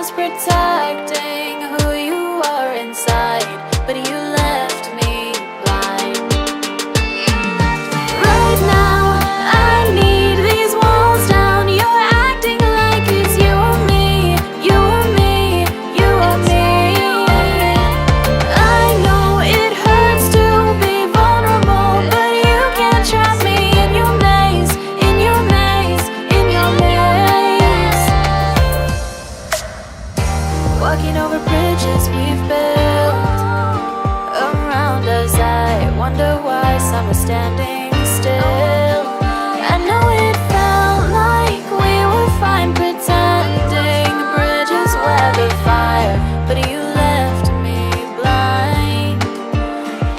just protecting who you are inside, but you left me blind. Right now, I need these walls down. You're acting like it's you or me, you or me, you or me. I know it hurts to be vulnerable, but you can't trap me in your maze, in your maze, in your maze. Walking over bridges we've built around us, I wonder why some are standing still. I know it felt like we were fine pretending bridges weather fire, but you left me blind.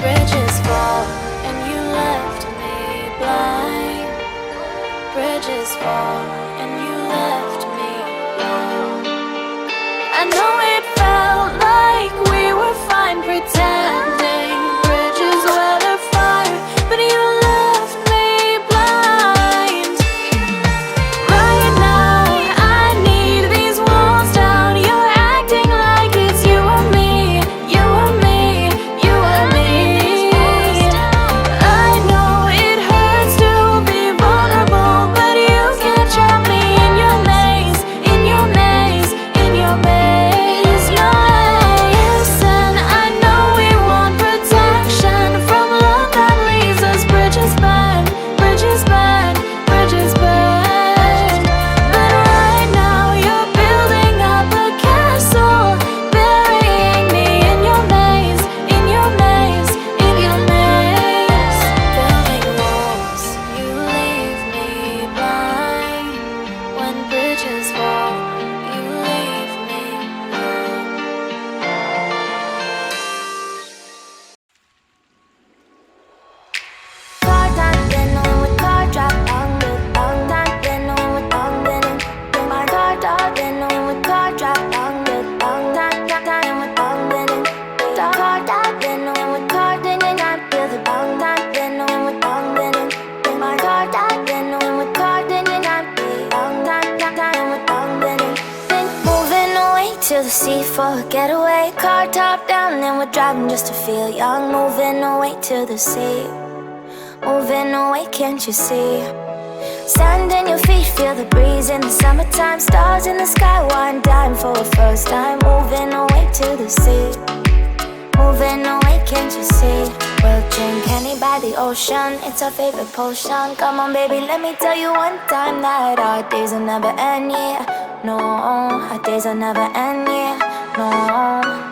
Bridges fall and you left me blind. Bridges fall and you left me blind. I know it felt like we were fine pretending bridges weather fire, but you left me blind. Right now, I need these walls down. You're acting like it's you or me, you or me, you or me. I know it hurts to be vulnerable, but you can't trap me in your maze, in your maze, in your maze. No, listen, I know we want protection from love that leaves us. Bridges burn, bridges burn, bridges burn. But right now you're building up a castle, burying me in your maze, in your maze, in your maze. Building walls, you leave me blind. When bridges fall, you leave me blind. Car top, then on with car drop, on top, then on with on then. My car top, then on with car drop, on top, then with on then. Car top, then on with car, then I feel the on top, then on with on then. My car top, then on with car, then I feel on top, then with on then. Then moving away to the sea for a getaway. Car top down, then we're driving just to feel young. Moving away to the sea. Moving away, can't you see? Sand in your feet, feel the breeze in the summertime. Stars in the sky, one dime for a first time. Moving away to the sea. Moving away, can't you see? We'll drink honey by the ocean, it's our favorite potion. Come on baby, let me tell you one time that our days will never end, yeah. No, our days will never end, yeah. No.